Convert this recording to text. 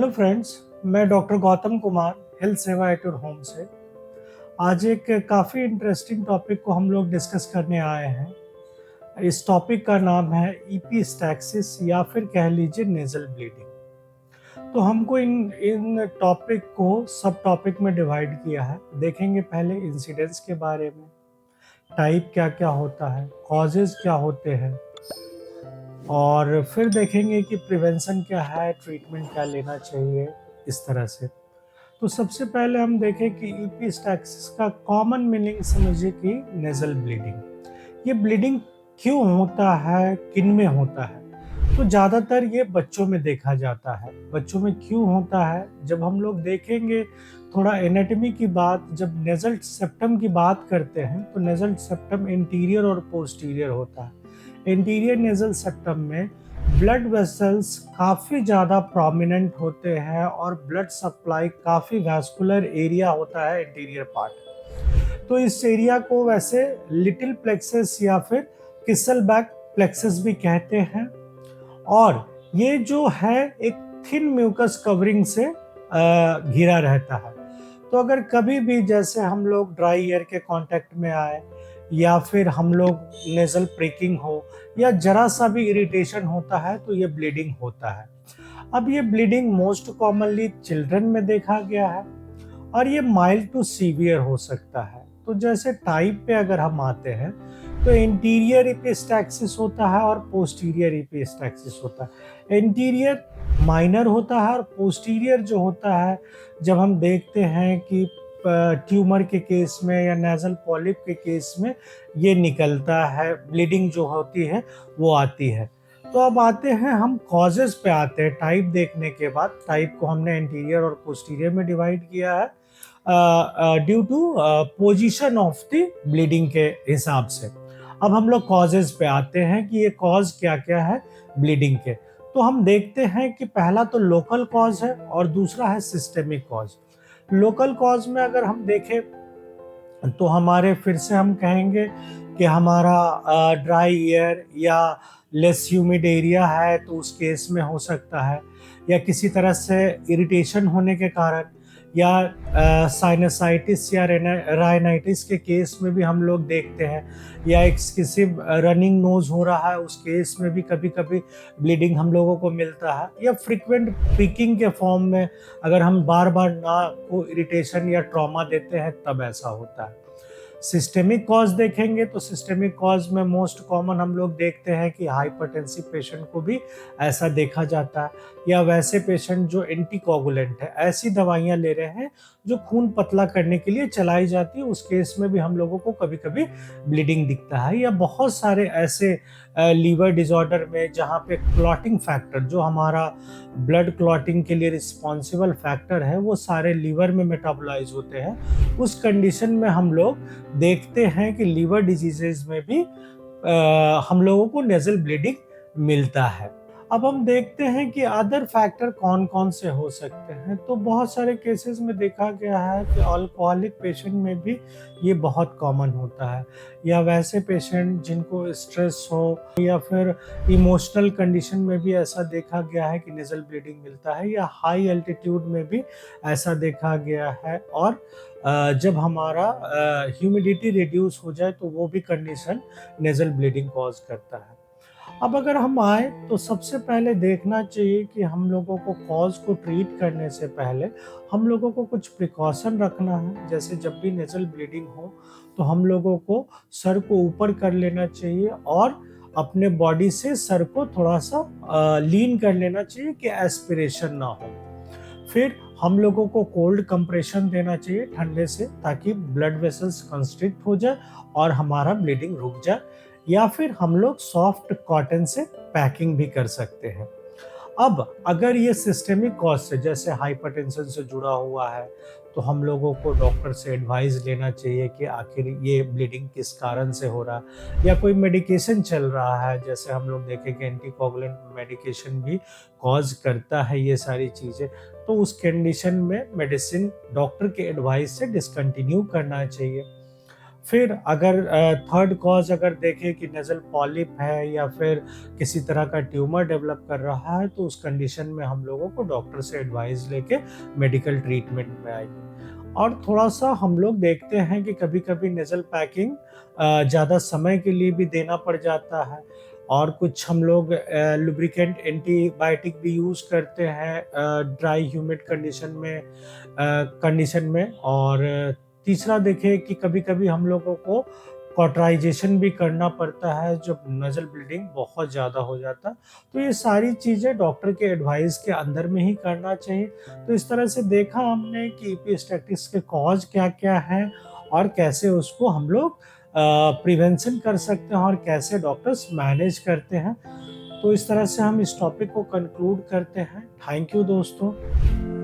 Hello friends, मैं doctor Gautam Kumar health सेवा at your home से आज एक काफ़ी इंटरेस्टिंग टॉपिक को हम लोग डिस्कस करने आए हैं। इस टॉपिक का नाम है ईपीस्टैक्सिस या फिर कह लीजिए नेजल ब्लीडिंग। तो हमको इन इन टॉपिक को सब टॉपिक में डिवाइड किया है। देखेंगे पहले इंसिडेंस के बारे में, टाइप क्या क्या होता है, कॉजेज क्या होते हैं, और फिर देखेंगे कि प्रिवेंशन क्या है, ट्रीटमेंट क्या लेना चाहिए, इस तरह से। तो सबसे पहले हम देखें कि ईपीस्टैक्सिस का कॉमन मीनिंग समझिए कि नेजल ब्लीडिंग। ये ब्लीडिंग क्यों होता है, किन में होता है? तो ज़्यादातर ये बच्चों में देखा जाता है। बच्चों में क्यों होता है? जब हम लोग देखेंगे थोड़ा एनाटॉमी की बात, जब नेजल सेप्टम की बात करते हैं तो नेजल सेप्टम इंटीरियर और पोस्टीरियर होता है। इंटीरियर नेजल सेप्टम में ब्लड वेसल्स काफ़ी ज़्यादा प्रोमिनेंट होते हैं और ब्लड सप्लाई काफ़ी वैस्कुलर एरिया होता है इंटीरियर पार्ट। तो इस एरिया को वैसे लिटिल प्लेक्सस या फिर किसलबैक प्लेक्सस भी कहते हैं। और ये जो है एक थिन म्यूकस कवरिंग से घिरा रहता है। तो अगर कभी भी जैसे हम लोग ड्राई एयर के कांटेक्ट में आए या फिर हम लोग नेजल प्रिकिंग हो या जरा सा भी इरिटेशन होता है तो ये ब्लीडिंग होता है। अब ये ब्लीडिंग मोस्ट कॉमनली चिल्ड्रन में देखा गया है और ये माइल्ड टू सीवियर हो सकता है। तो जैसे टाइप पे अगर हम आते हैं तो इंटीरियर एपिस्टैक्सिस होता है और पोस्टीरियर एपिस्टैक्सिस होता है। इंटीरियर माइनर होता है और पोस्टीरियर जो होता है, जब हम देखते हैं कि ट्यूमर के केस में या नेजल पॉलिप के केस में ये निकलता है, ब्लीडिंग जो होती है वो आती है। तो अब आते हैं हम कॉजेज पे आते हैं। टाइप देखने के बाद, टाइप को हमने इंटीरियर और पोस्टीरियर में डिवाइड किया है due to position of the bleeding के हिसाब से। अब हम लोग कॉजेज पे आते हैं कि ये कॉज क्या क्या है ब्लीडिंग के। तो हम देखते हैं कि पहला तो लोकल कॉज है और दूसरा है सिस्टेमिक कॉज। लोकल कॉज में अगर हम देखें तो हमारे फिर से हम कहेंगे कि हमारा ड्राई एयर या लेस ह्यूमिड एरिया है तो उस केस में हो सकता है, या किसी तरह से इरिटेशन होने के कारण, या साइनसाइटिस या राइनाइटिस के केस में भी हम लोग देखते हैं, या एक किसी रनिंग नोज हो रहा है उस केस में भी कभी कभी ब्लीडिंग हम लोगों को मिलता है, या फ्रिक्वेंट पीकिंग के फॉर्म में अगर हम बार बार नाक को इरिटेशन या ट्रॉमा देते हैं तब ऐसा होता है। सिस्टेमिक कॉज देखेंगे तो सिस्टेमिक कॉज में मोस्ट कॉमन हम लोग देखते हैं कि हाइपरटेंसिव पेशेंट को भी ऐसा देखा जाता है, या वैसे पेशेंट जो एंटीकोगुलेंट है, ऐसी दवाइयाँ ले रहे हैं जो खून पतला करने के लिए चलाई जाती है, उस केस में भी हम लोगों को कभी कभी ब्लीडिंग दिखता है। या बहुत सारे ऐसे लीवर डिसऑर्डर में जहाँ पे क्लॉटिंग फैक्टर, जो हमारा ब्लड क्लॉटिंग के लिए रिस्पॉन्सिबल फैक्टर है, वो सारे लीवर में मेटाबोलाइज होते हैं। उस कंडीशन में हम लोग देखते हैं कि लीवर डिजीजेज में भी हम लोगों को नेजल ब्लीडिंग मिलता है। अब हम देखते हैं कि अदर फैक्टर कौन कौन से हो सकते हैं। तो बहुत सारे केसेस में देखा गया है कि अल्कोहलिक पेशेंट में भी ये बहुत कॉमन होता है, या वैसे पेशेंट जिनको स्ट्रेस हो या फिर इमोशनल कंडीशन में भी ऐसा देखा गया है कि नेजल ब्लीडिंग मिलता है, या हाई एल्टीट्यूड में भी ऐसा देखा गया है। और जब हमारा ह्यूमिडिटी रिड्यूस हो जाए तो वो भी कंडीशन नेजल ब्लीडिंग कॉज करता है। अब अगर हम आए तो सबसे पहले देखना चाहिए कि हम लोगों को कॉज को ट्रीट करने से पहले हम लोगों को कुछ प्रिकॉशन रखना है। जैसे जब भी नेजल ब्लीडिंग हो तो हम लोगों को सर को ऊपर कर लेना चाहिए और अपने बॉडी से सर को थोड़ा सा लीन कर लेना चाहिए कि एस्पिरेशन ना हो। फिर हम लोगों को कोल्ड कंप्रेशन देना चाहिए ठंडे से, ताकि ब्लड वेसल्स कंस्ट्रिक्ट हो जाए और हमारा ब्लीडिंग रुक जाए। या फिर हम लोग सॉफ्ट कॉटन से पैकिंग भी कर सकते हैं। अब अगर ये सिस्टेमिक कॉज से, जैसे हाइपरटेंशन से जुड़ा हुआ है, तो हम लोगों को डॉक्टर से एडवाइस लेना चाहिए कि आखिर ये ब्लीडिंग किस कारण से हो रहा है, या कोई मेडिकेशन चल रहा है। जैसे हम लोग देखें कि एंटीकोगुलेंट मेडिकेशन भी कॉज करता है ये सारी चीज़ें, तो उस कंडीशन में मेडिसिन डॉक्टर के एडवाइस से डिसकंटिन्यू करना चाहिए। फिर अगर थर्ड कॉज़ अगर देखें कि नेज़ल पॉलिप है या फिर किसी तरह का ट्यूमर डेवलप कर रहा है, तो उस कंडीशन में हम लोगों को डॉक्टर से एडवाइस लेके मेडिकल ट्रीटमेंट में आइए। और थोड़ा-सा हम लोग देखते हैं कि कभी-कभी नेज़ल पैकिंग ज़्यादा समय के लिए भी देना पड़ जाता है, और कुछ हम लोग लुब्रिकेंट एंटीबायोटिक भी यूज़ करते हैं ड्राई ह्यूमिड कंडीशन में। और तीसरा देखें कि कभी-कभी हम लोगों को कॉटराइज़ेशन भी करना पड़ता है जब नज़ल ब्लीडिंग बहुत ज़्यादा हो जाता है। तो ये सारी चीज़ें डॉक्टर के एडवाइस के अंदर में ही करना चाहिए। तो इस तरह से देखा हमने कि एपिस्टेटिस के कॉज़ क्या-क्या हैं और कैसे उसको हम लोग प्रिवेंशन कर सकते हैं और कैसे डॉक्टर्स मैनेज करते हैं। तो इस तरह से हम इस टॉपिक को कंक्लूड करते हैं। थैंक यू दोस्तों।